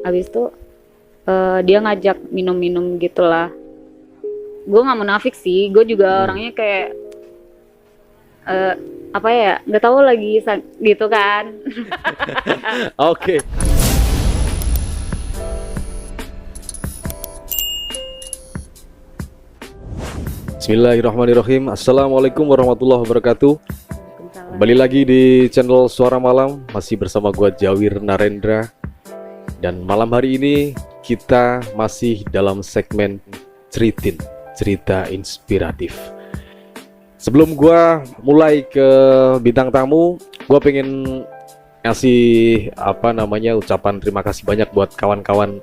Habis itu dia ngajak minum-minum gitulah. Gue nggak munafik sih, gue juga orangnya kayak apa ya, nggak tahu lagi gitu kan. Oke. Bismillahirrahmanirrahim. Assalamualaikum warahmatullahi wabarakatuh. Kembali lagi di channel Suara Malam, masih bersama gua Jawir Narendra. Dan malam hari ini kita masih dalam segmen cerita inspiratif. Sebelum gua mulai ke bintang tamu, gua pengen ngasih ucapan terima kasih banyak buat kawan-kawan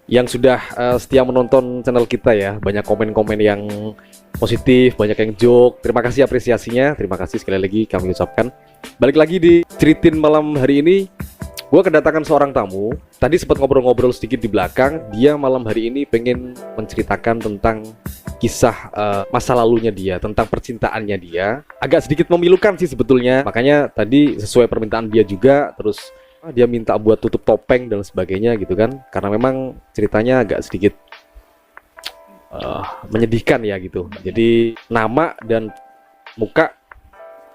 yang sudah setia menonton channel kita ya. Banyak komen-komen yang positif, banyak yang joke. Terima kasih apresiasinya, terima kasih sekali lagi kami ucapkan. Balik lagi di Ceritin malam hari ini, gue kedatangan seorang tamu. Tadi sempat ngobrol-ngobrol sedikit di belakang. Dia malam hari ini pengen menceritakan tentang kisah masa lalunya dia, tentang percintaannya dia. Agak sedikit memilukan sih sebetulnya. Makanya tadi sesuai permintaan dia juga, terus dia minta buat tutup topeng dan sebagainya gitu kan, karena memang ceritanya agak sedikit menyedihkan ya gitu. Jadi nama dan muka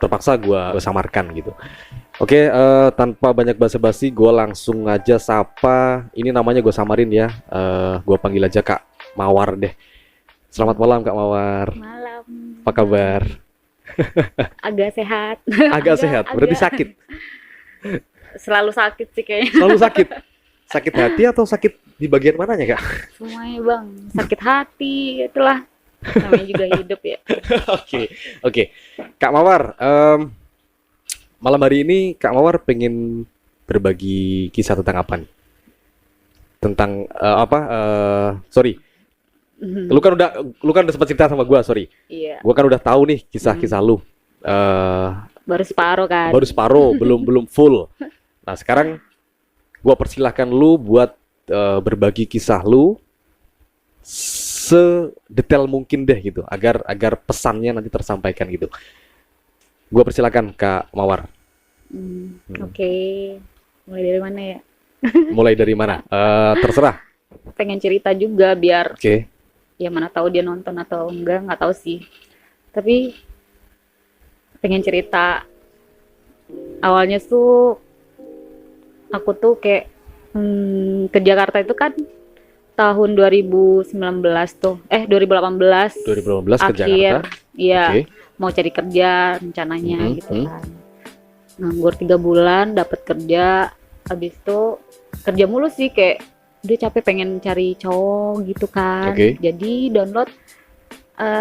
terpaksa gue samarkan gitu. Oke, tanpa banyak basa-basi gue langsung aja sapa. Ini namanya gue samarin ya, gue panggil aja Kak Mawar deh. Selamat malam Kak Mawar. Malam. Apa kabar? Agak sehat. Agak sehat, berarti sakit? Selalu sakit sih kayaknya. Selalu sakit? Sakit hati atau sakit di bagian mananya Kak? Semuanya bang, sakit hati itulah, namanya juga hidup ya. Oke. Kak Mawar, malam hari ini Kak Mawar pengen berbagi kisah tentang apa nih? Tentang sorry, lu kan udah sempat cerita sama gua, sorry. Iya. Gua kan udah tahu nih kisah-kisah lu. Baru separuh kan. Baru separuh, belum full. Nah sekarang gua persilahkan lu buat berbagi kisah lu sedetail mungkin deh gitu, agar pesannya nanti tersampaikan gitu. Gua persilahkan Kak Mawar. Oke. Mulai dari mana ya? Mulai dari mana? Terserah. Pengen cerita juga biar Oke. ya mana tahu dia nonton atau enggak, nggak tahu sih. Tapi pengen cerita. Awalnya tuh aku tuh kayak ke Jakarta itu kan tahun 2019 tuh 2018 2018 ke akhir. Jakarta. Iya. Oke. Mau cari kerja rencananya gitu kan. Nganggur 3 bulan dapat kerja, habis itu kerja mulu sih, kayak udah capek pengen cari cowok gitu kan. Oke. Jadi download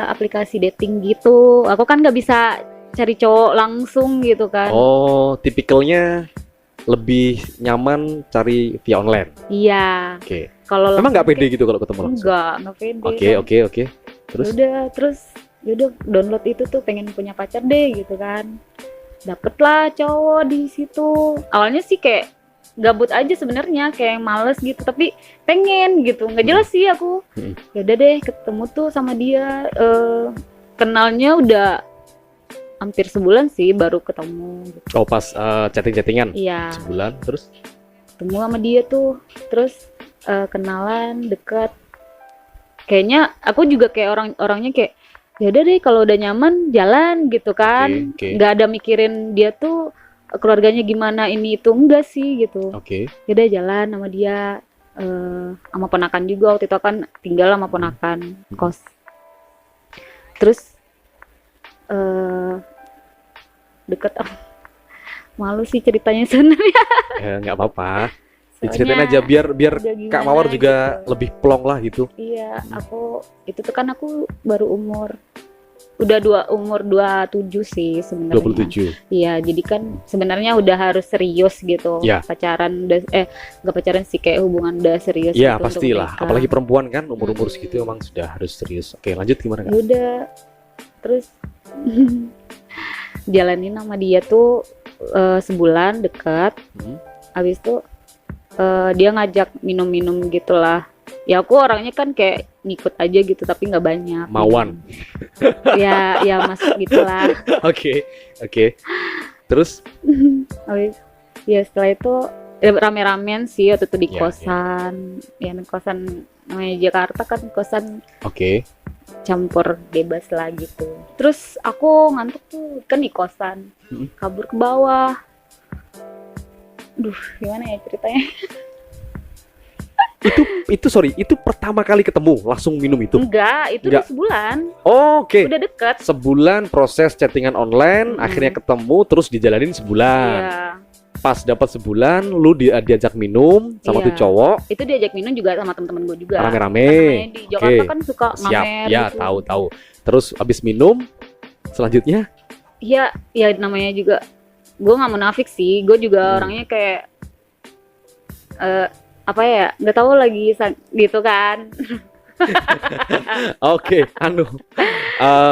aplikasi dating gitu. Aku kan nggak bisa cari cowok langsung gitu kan. Oh, tipikalnya lebih nyaman cari via online. Iya. Oke. Kalau Emang nggak pede gitu kalau ketemu langsung? Enggak pede. Oke. Terus? Terus download itu tuh pengen punya pacar deh gitu kan. Dapetlah cowok di situ. Awalnya sih kayak gabut aja sebenarnya, kayak males gitu, tapi pengen gitu. Nggak jelas sih aku. Ya udah deh ketemu tuh sama dia. Kenalnya udah hampir sebulan sih baru ketemu gitu. Oh, pas chatting-chattingan? Iya. Sebulan, terus? Ketemu sama dia tuh, terus kenalan, dekat. Kayaknya aku juga kayak orangnya kayak ya udah deh kalau udah nyaman jalan gitu kan. Oke. Nggak ada mikirin dia tuh keluarganya gimana ini itu, enggak sih gitu. Oke. Ya udah jalan sama dia, sama ponakan juga. Waktu itu kan tinggal sama ponakan kos. Terus deket. Malu sih ceritanya sebenarnya. Nggak apa-apa. Soalnya Diceritain aja biar udah Kak gimana Mawar juga gitu. lebih plong lah gitu. Iya, aku itu tuh kan aku baru umur 27 sih sebenarnya. 27. Iya, jadi kan sebenarnya udah harus serius gitu. Ya. Pacaran udah nggak pacaran sih, kayak hubungan udah serius Iya, gitu. pastilah. Untuk menikah. Apalagi perempuan kan umur-umur segitu emang sudah harus serius. Oke, lanjut gimana Kak? Ya udah, terus jalanin sama dia tuh sebulan dekat. Habis itu dia ngajak minum-minum gitulah. Ya aku orangnya kan kayak ngikut aja gitu, tapi nggak banyak. Mawan. ya masuk gitulah. Oke. Terus? Ya setelah itu rame-ramean sih waktu itu di Iya, kosan. Ya kosan namanya Jakarta kan, kosan Oke. campur bebas lah gitu. Terus aku ngantuk tuh kan di kosan, kabur ke bawah. Duh, gimana ya ceritanya? Itu pertama kali ketemu langsung minum itu? Enggak, itu Enggak. udah sebulan. Oke. Udah deket. Sebulan proses chattingan online, akhirnya ketemu, terus dijalanin sebulan. Iya. Pas dapat sebulan, lu diajak minum sama tuh Iya. cowok. Itu diajak minum juga sama teman-teman gue juga. Rame-rame. Namanya di Jakarta Oke. kan suka Siap. ngamer Ya, gitu. tahu. Terus habis minum, selanjutnya Iya, ya namanya juga gue nggak munafik sih. Gue juga orangnya kayak apa ya? Nggak tahu lagi gitu kan. oke,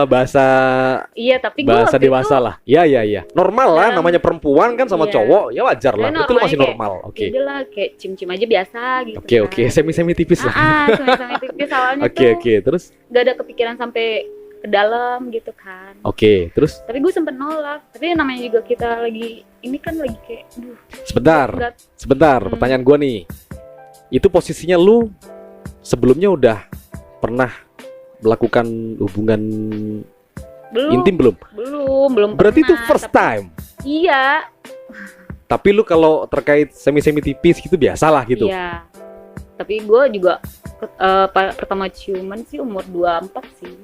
bahasa Iya, tapi gue bahasa waktu dewasa itu lah. Ya. Normal lah, Dalam- namanya perempuan kan sama Iya. cowok, ya wajar lah. Ya, Itu lu masih normalnya normal. Oke. ya udahlah kayak cium-cium aja biasa gitu. Oke, semi-semi tipis lah. Sama tipis awalnya tuh Oke, terus gak ada kepikiran sampai ke dalam gitu kan. oke, terus Tapi gue sempet nolak. Tapi namanya juga kita lagi ini kan lagi kayak, sebentar. nggak- Pertanyaan gua nih. Itu posisinya lu sebelumnya udah pernah melakukan hubungan intim belum? belum Berarti itu pernah, first time. Iya. Tapi lu kalau terkait semi-semi tipis gitu biasalah gitu. Iya. Tapi gue juga pertama ciuman sih umur 24 sih.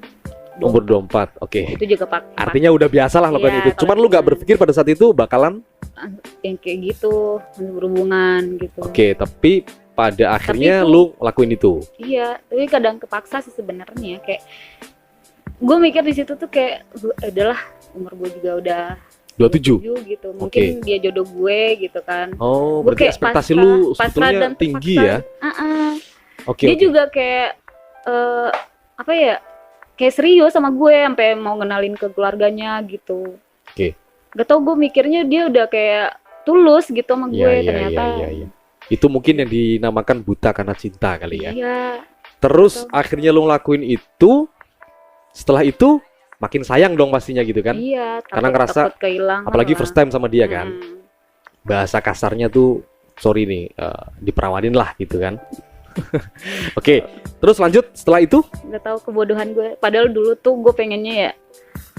Umur 24. Oke. Itu juga pakai Artinya udah biasalah lakukan Iya, itu. Cuman lu gak kalau berpikir pada saat itu bakalan yang kayak gitu, berhubungan gitu. oke, tapi pada akhirnya itu- lu lakuin itu. Iya, tapi kadang kepaksa sih sebenarnya. Kayak gue mikir di situ tuh kayak adalah umur gue juga udah 27. gitu. Mungkin dia jodoh gue gitu kan. Oh, Gue berarti kayak ekspektasi pasrah- lu pasrah sebetulnya dan tinggi terpaksa. ya. Oke. Dia juga kayak apa ya? Kayak serius sama gue sampai mau ngenalin ke keluarganya gitu. Oke. Gak tau, gue mikirnya dia udah kayak tulus gitu sama gue ternyata. Iya. Itu mungkin yang dinamakan buta karena cinta kali ya. Iya. Terus Betul. akhirnya lu ngelakuin itu. Setelah itu makin sayang dong pastinya gitu kan. Iya, Karena ngerasa, takut kehilangan apalagi lah. first time sama dia kan. Bahasa kasarnya tuh sorry nih, diperawanin lah gitu kan. Oke, terus lanjut setelah itu. Gak tahu kebodohan gue. Padahal dulu tuh gue pengennya ya,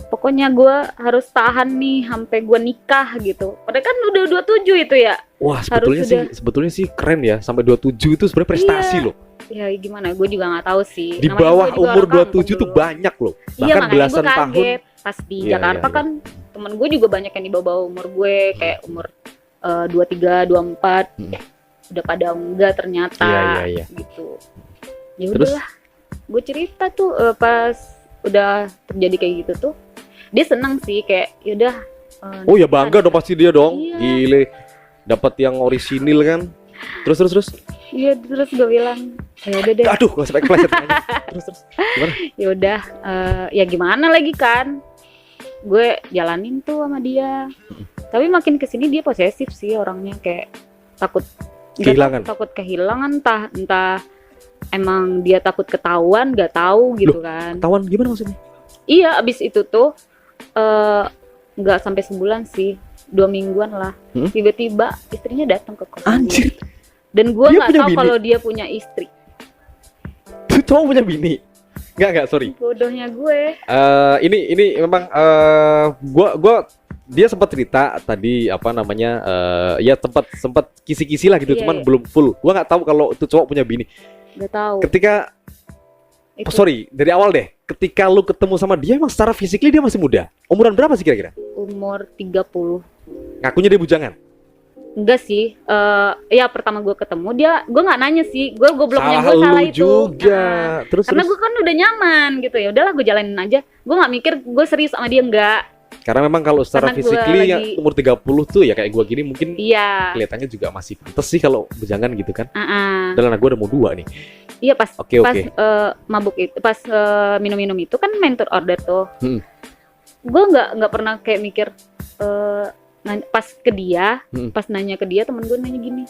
pokoknya gue harus tahan nih sampai gue nikah gitu. Padahal kan udah 27 itu ya. Wah, Harus sebetulnya sih keren ya. Sampai 27 itu sebenarnya prestasi Iya. loh. Ya gimana? Gue juga nggak tahu sih. Di Namanya bawah gue juga umur orang 27 kampung tuh dulu. banyak loh. Iya, Bahkan makanya belasan gue tahun. kaget. Pas di Iya, Jakarta iya. kan temen gue juga banyak yang di bawah umur gue, kayak umur 23, 24. Udah pada enggak ternyata. Iya. Gitu. Ya Terus? udahlah. Gue cerita tuh pas udah terjadi kayak gitu tuh, dia seneng sih kayak yaudah. Oh ya bangga dong pasti dia dong. Iya. Gile. Dapat yang orisinil kan. Terus. Iya, terus gue bilang ya udah deh. Aduh, gak sampai kepleset aja. Terus. Gimana? Ya udah, ya gimana lagi kan, gue jalanin tuh sama dia. Tapi makin kesini dia posesif sih orangnya, kayak takut Kehilangan. takut kehilangan, entah emang dia takut ketahuan, nggak tahu gitu kan. Ketahuan gimana maksudnya? Iya, abis itu tuh nggak sampai sebulan sih, 2 mingguan lah. Tiba-tiba istrinya datang ke kosan gue. Anjir. Dan gue Dia nggak punya tahu bini? kalau dia punya istri. Tuh cowok punya bini. Enggak, sorry. Bodohnya gue. Ini memang gua dia sempat cerita tadi apa namanya ya sempat kisi-kisi lah gitu, Iya, cuman iya. belum full. Gua nggak tahu kalau itu cowok punya bini. Nggak tahu. Ketika Itu sorry, dari awal deh. Ketika lu ketemu sama dia emang secara fisikly dia masih muda. Umuran berapa sih kira-kira? umur 30. Ngakunya dia bujangan. Enggak sih, ya pertama gue ketemu dia, gue nggak nanya sih, gue gobloknya gue Salah salah lu itu. juga. Nah, Terus karena gue kan udah nyaman gitu, ya udahlah gue jalanin aja. Gue nggak mikir gue serius sama dia, enggak. karena memang kalau secara Karena gua physically ya, lagi- umur 30 tuh ya kayak gua gini mungkin Iya. kelihatannya juga masih pantes sih kalau bujangan gitu kan. Uh-uh. Dan anak gua udah mau 2 nih. Iya pas Oke. mabuk itu, pas minum-minum itu kan mentor order tuh. Hmm. Gue nggak pernah kayak mikir pas ke dia, pas nanya ke dia, temen gue nanya gini,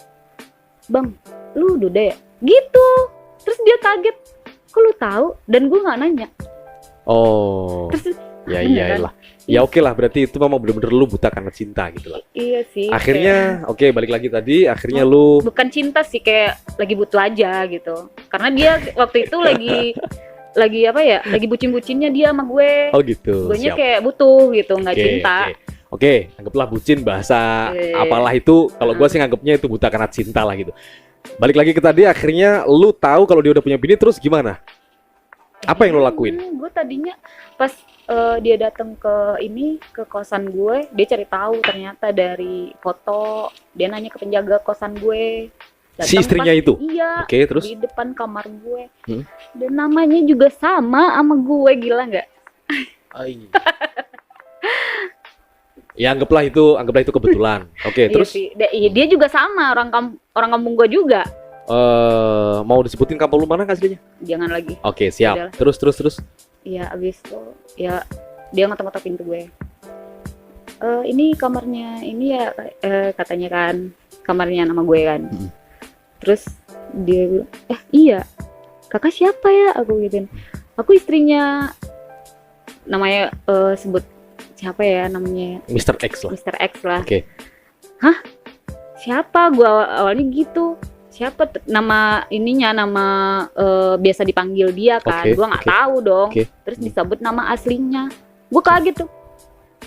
bang, lu duda ya? Gitu. Terus dia kaget, kok lu tahu? Dan gue nggak nanya. Oh. Terus Ya beneran. iyalah. Ya oke lah, berarti itu memang bener-bener lu buta karena cinta gitu lah. Iya sih. Akhirnya oke, balik lagi tadi, akhirnya lu Bukan cinta sih, kayak lagi butuh aja gitu. Karena dia waktu itu lagi apa ya? Lagi bucin-bucinnya dia sama gue. oh gitu. Guenya Siap. kayak butuh gitu, nggak Oke, cinta. Oke, anggaplah bucin bahasa apalah itu. Kalau gua sih nganggapnya itu buta karena cinta lah gitu. Balik lagi ke tadi, akhirnya lu tahu kalau dia udah punya bini, terus gimana? Apa yang lu lakuin? Gue tadinya pas dia datang ke kosan gue, dia cari tahu ternyata dari foto, dia nanya ke penjaga kosan gue. Si istrinya itu? Iya. Oke, terus? Di depan kamar gue. Dan namanya juga sama gue, gila nggak? Ya anggaplah itu kebetulan. Oke, terus Iya, dia juga sama orang kampung gue juga. mau disebutin kampung lu mana nggak aslinya? Jangan lagi. Oke, siap. Udahlah. Terus. Iya, abis itu ya dia ngetok-ngetok pintu gue. Ini kamarnya ini ya, katanya kan kamarnya nama gue kan. Terus dia bilang, iya, kakak siapa ya? Aku gituin. Aku istrinya, namanya sebut siapa ya namanya? Mr. X lah. Mr. X lah. Oke. Hah? Siapa? Gue awalnya gitu. Siapa nama ininya, nama biasa dipanggil dia kan. Oke, Gue nggak oke. tahu dong. Oke. Terus disebut nama aslinya. Gue kaget tuh.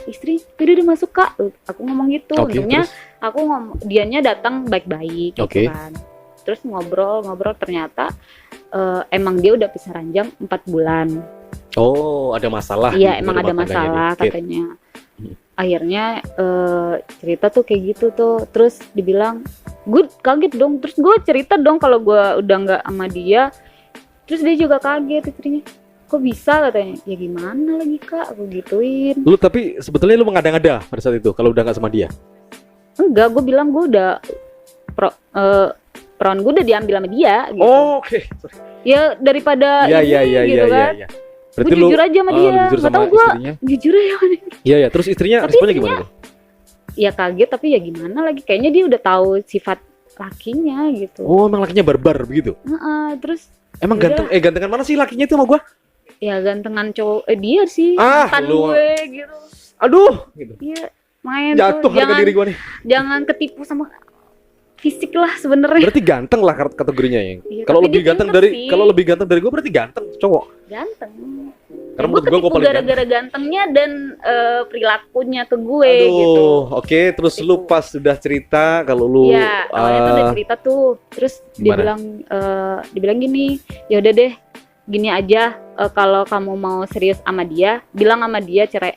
Istri, udah masuk kak. Aku ngomong gitu. Oke, Untungnya terus? aku dianya datang baik-baik gitu Oke. kan. Terus ngobrol ternyata emang dia udah pisah ranjang 4 bulan. Oh, ada masalah. Iya, di emang ada rumah tangganya masalah nih. Oke. katanya. Akhirnya cerita tuh kayak gitu tuh. Terus dibilang, gue kaget dong. Terus gue cerita dong kalau gue udah nggak sama dia. Terus dia juga kaget istrinya. Kok bisa katanya? Ya gimana lagi kak? Aku gituin. Lu tapi sebetulnya lu mengada-ngada pada saat itu kalau udah nggak sama dia. Enggak, gue bilang gue udah peran gue udah diambil sama dia gitu. Oh, oke. Sorry. Ya daripada Iya, gitu kan. iya. Gue jujur aja sama dia. Jujur Gak sama tau gue istrinya. jujur ya. Iya, terus istrinya Tapi responnya gimana tuh? Ya kaget, tapi ya gimana lagi. Kayaknya dia udah tahu sifat lakinya gitu. Oh, emang lakinya barbar begitu. Terus Emang Yaudah. gantengan mana sih lakinya itu sama gua? ya gantengan cowok dia sih, Ah, mantan lu- gue gitu. Aduh, gitu. Iya, main Jatuh tuh. harga diri gua nih. Jangan ketipu sama fisik lah sebenarnya. Berarti ganteng lah kategorinya ya. Iya, Kalau tapi lebih dia ganteng pinter dari sih. kalau lebih ganteng dari gua berarti ganteng cowok. Ganteng. Karena Gue menurut gua ketipu paling ganteng. gara-gara gantengnya dan perilakunya ke gue Aduh, gitu. oke. Terus lu Gitu. pas sudah cerita kalau lu Iya, awalnya tuh udah cerita tuh. Terus gimana? dibilang gini, ya udah deh, gini aja, kalau kamu mau serius sama dia, bilang sama dia cerai,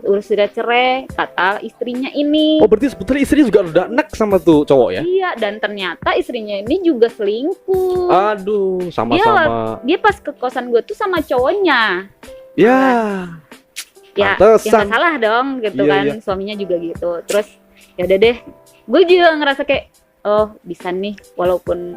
urus sudah cerai, kata istrinya ini. Oh, berarti sebetulnya istrinya juga udah enak sama tuh cowok ya? Iya, dan ternyata istrinya ini juga selingkuh. Aduh, sama-sama. Dia pas ke kosan gue tuh sama cowoknya. Ya. Ya, Pantesan. yang gak salah dong gitu Iya, kan, iya. suaminya juga gitu. Terus ya udah deh, gue juga ngerasa kayak, oh bisa nih, walaupun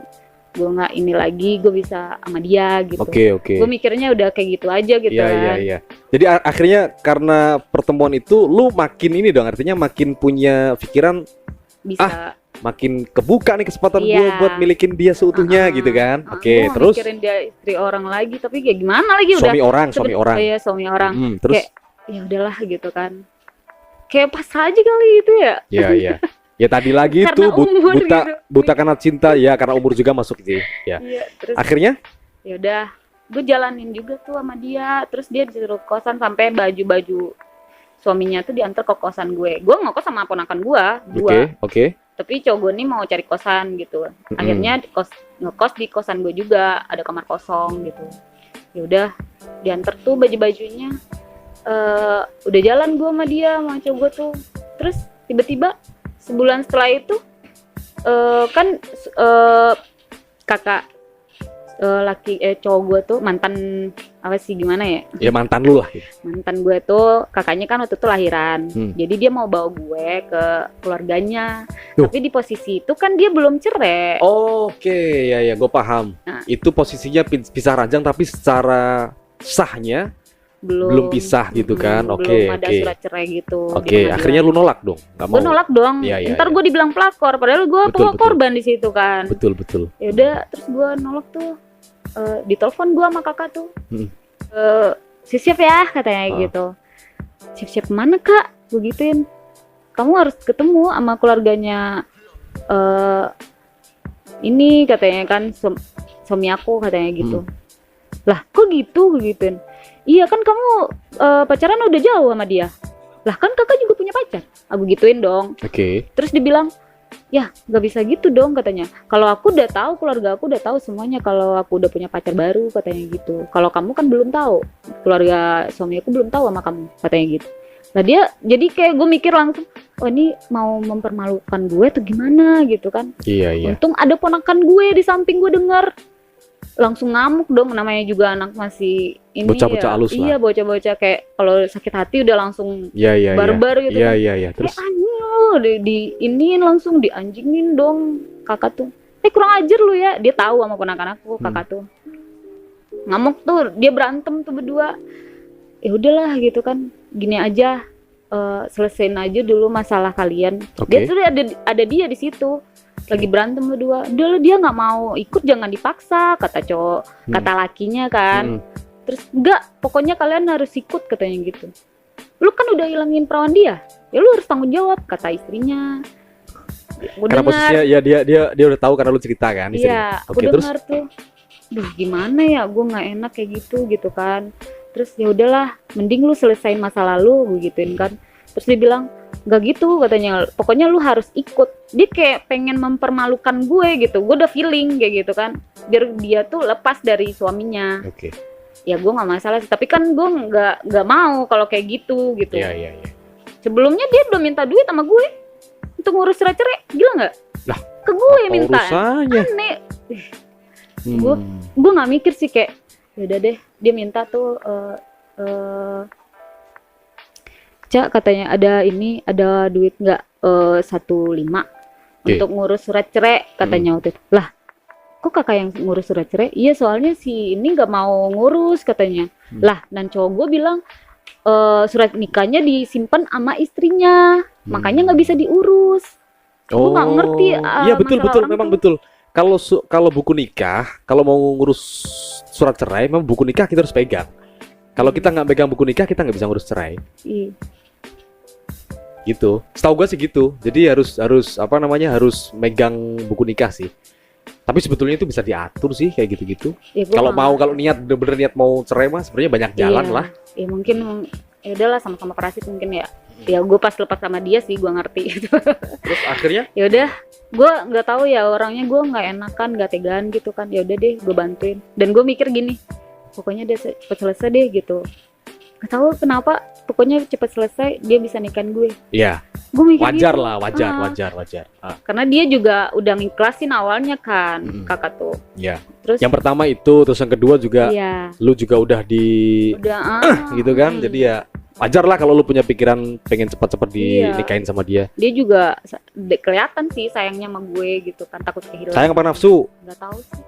gue nggak ini lagi, gue bisa sama dia gitu. Oke. Gue mikirnya udah kayak gitu aja gitu kan. Iya. Jadi akhirnya karena pertemuan itu lu makin ini dong, artinya makin punya pikiran, Bisa. makin kebuka nih kesempatan Iya. gua buat milikin dia seutuhnya gitu kan. Oke, Gua nggak terus mikirin dia istri orang lagi, tapi kayak gimana lagi udah. suami orang. Iya, suami orang. Terus Kayak ya udahlah gitu kan. Kayak pas aja kali itu ya. iya. Ya tadi lagi Karena tuh umur buta gitu. buta karena cinta ya, karena umur juga masuk sih. Ya. Iya, terus Akhirnya ya udah, gue jalanin juga tuh sama dia. Terus dia disuruh kosan sampai baju-baju suaminya tuh diantar ke kosan gue. Gue ngekos sama ponakan gue dua. oke. Tapi cowok gue nih mau cari kosan gitu. Akhirnya ngekos di kosan gue juga, ada kamar kosong gitu. Ya udah, diantar tuh baju-bajunya. Udah jalan gue sama dia, sama cowok gue tuh. Terus tiba-tiba sebulan setelah itu kan kakak cowok gue tuh mantan apa sih gimana ya? Ya mantan lu lah. Mantan gue tuh kakaknya kan waktu itu lahiran. Hmm. Jadi dia mau bawa gue ke keluarganya. Duh. Tapi di posisi itu kan dia belum cerai. Oke, ya gue paham. Nah. Itu posisinya pisah ranjang tapi secara sahnya belum pisah gitu kan. Oke, belum ada oke. surat cerai gitu. di Oke, pengadilan. akhirnya lu nolak dong. Gak mau. Gue nolak dong. Iya, Ntar iya. gue dibilang pelakor, padahal gue Betul, betul. korban di situ kan. Betul. Ya udah, terus gue nolak tuh. Ditelepon gue sama kakak tuh. Hmm. Siap ya katanya Ah. gitu. siap-siap kemana kak, gue gituin. Kamu harus ketemu sama keluarganya ini katanya kan, suami aku katanya gitu. Lah kok gitu, gue gituin. Iya kan kamu pacaran udah jauh sama dia. Lah kan kakak juga punya pacar, aku gituin dong. Oke. Terus dibilang, ya nggak bisa gitu dong katanya. Kalau aku udah tahu, keluarga aku udah tahu semuanya kalau aku udah punya pacar baru katanya gitu. Kalau kamu kan belum tahu, keluarga suami aku belum tahu sama kamu katanya gitu. Nah dia jadi kayak gue mikir langsung, oh ini mau mempermalukan gue tuh gimana gitu kan. Iya. Untung ada ponakan gue di samping, gue denger langsung ngamuk dong, namanya juga anak masih ini Bocah-bocah ya. halus lah. Iya bocah-bocah kayak kalau sakit hati udah langsung Iya. barbar gitu. Iya. Terus anjing lo, di iniin langsung dianjingin dong kakak tuh. Kurang ajar lu ya. Dia tahu sama ponakan aku, kakak tuh. Ngamuk tuh, dia berantem tuh berdua. Ya udahlah gitu kan. Gini aja, selesaiin aja dulu masalah kalian. Dia tuh ada dia di situ. Lagi berantem berdua. Udah dia nggak mau ikut, jangan dipaksa kata cowok, kata lakinya kan. Terus enggak, pokoknya kalian harus ikut katanya gitu. Lu kan udah hilangin perawan dia, ya lu harus tanggung jawab kata istrinya. karena posisinya ya dia udah tahu karena lu cerita kan istrinya. Iya, aku dengar tuh. Duh gimana ya, gue nggak enak kayak gitu kan. Terus ya udahlah, mending lu selesain masa lalu begituin kan. Terus dia bilang nggak gitu katanya, pokoknya lu harus ikut. Dia kayak pengen mempermalukan gue gitu. Gue udah feeling kayak gitu kan, biar dia tuh lepas dari suaminya. Oke. Ya gue nggak masalah sih, tapi kan gue nggak mau kalau kayak gitu. Iya. Sebelumnya dia udah minta duit sama gue untuk ngurus surat cerai, gila nggak? Lah, ke gue minta, urusannya? Aneh. Gue nggak mikir sih, kayak yaudah deh, dia minta tuh Cak katanya ada duit nggak 1,5 untuk ngurus surat cerai katanya waktu itu. Lah kok kakak yang ngurus surat cerai? Iya soalnya si ini nggak mau ngurus katanya. Lah dan cowok gue bilang surat nikahnya disimpan sama istrinya, makanya nggak bisa diurus. Gue nggak ngerti. Iya betul memang betul. Kalau buku nikah, kalau mau ngurus surat cerai, memang buku nikah kita harus pegang. Kalau kita nggak pegang buku nikah, kita nggak bisa ngurus cerai. Iya. Gitu. Setahu gue sih gitu. Jadi harus megang buku nikah sih. Tapi sebetulnya itu bisa diatur sih kayak gitu-gitu. Ya, kalau niat bener-bener niat mau cerai mah sebenarnya banyak jalan lah. Ya mungkin ya udahlah sama-sama parasit mungkin ya. Ya gue pas lepas sama dia sih gue ngerti. Terus akhirnya? Ya udah, gue nggak tahu ya orangnya, gue nggak enakan, nggak tegaan gitu kan. Ya udah deh, gue bantuin. Dan gue mikir gini, pokoknya dia cepet selesai deh gitu. Gak tahu kenapa, pokoknya cepet selesai dia bisa nikahin gue. Iya. Gue mikir wajar gitu. lah, wajar. Karena dia juga udah ngiklasin awalnya kan, kakak tuh. Iya. Terus yang pertama itu, terus yang kedua juga, lu juga udah gitu kan. Jadi ya wajar lah kalau lu punya pikiran pengen cepat-cepat dinikahin sama dia. Dia juga kelihatan sih sayangnya sama gue gitu kan, takut kehilangan. Sayang apa nafsu? Gak tahu sih.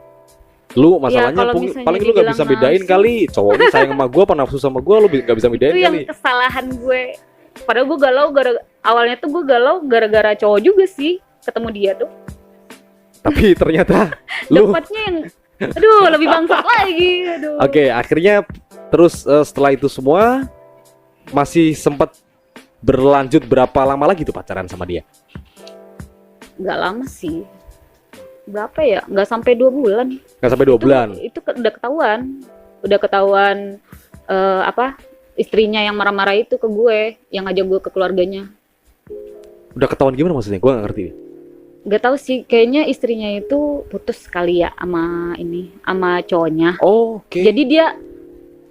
Lu masalahnya paling lu gak bisa bedain nafsu. Kali cowok lu sayang sama gue apa nafsu sama gue, lu gak bisa bedain kali. Itu yang kesalahan gue. Padahal gue galau awalnya tuh gue galau gara-gara cowok juga sih ketemu dia tuh. Tapi ternyata lu dapatnya yang lebih bangsat lagi. Oke, akhirnya terus setelah itu semua masih sempat berlanjut berapa lama lagi tuh pacaran sama dia? Gak lama sih. Berapa ya? Gak sampai 2 bulan. Gak sampai 2 bulan? Itu udah ketahuan istrinya yang marah-marah itu ke gue, yang ngajak gue ke keluarganya. Udah ketahuan gimana maksudnya? Gue gak ngerti. Gak tahu sih, kayaknya istrinya itu putus kali ya sama cowoknya. Oke. Jadi dia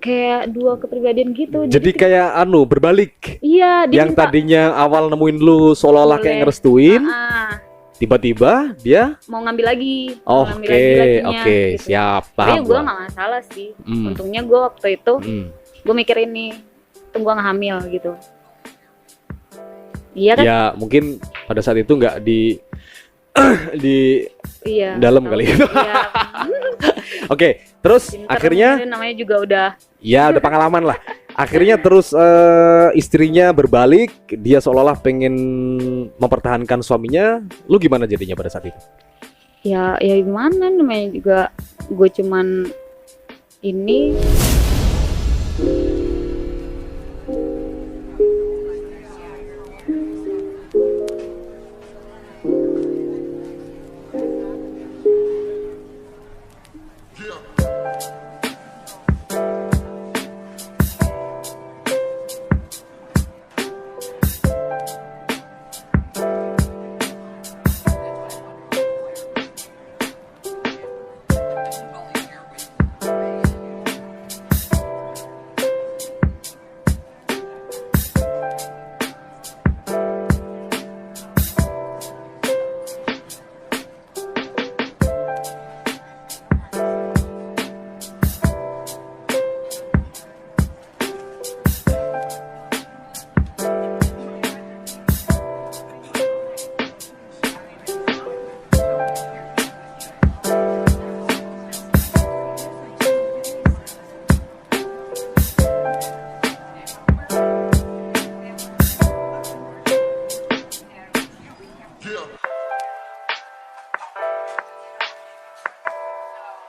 kayak 2 kepribadian gitu. Jadi kayak berbalik. Iya, dia yang tadinya awal nemuin lu seolah-olah kayak ngerestuin. Tiba-tiba dia mau ngambil lagi. Oke, gitu. Siap, paham. Tapi gue gak masalah sih. Untungnya gue waktu itu gue mikir ini, tuh gue gak hamil gitu. Iya kan? Ya mungkin pada saat itu nggak di dalam kali. Iya. Oke, terus akhirnya namanya juga udah pengalaman lah. Akhirnya terus istrinya berbalik, dia seolah-olah pengen mempertahankan suaminya. Lu gimana jadinya pada saat itu? Ya gimana, namanya juga gue cuman ini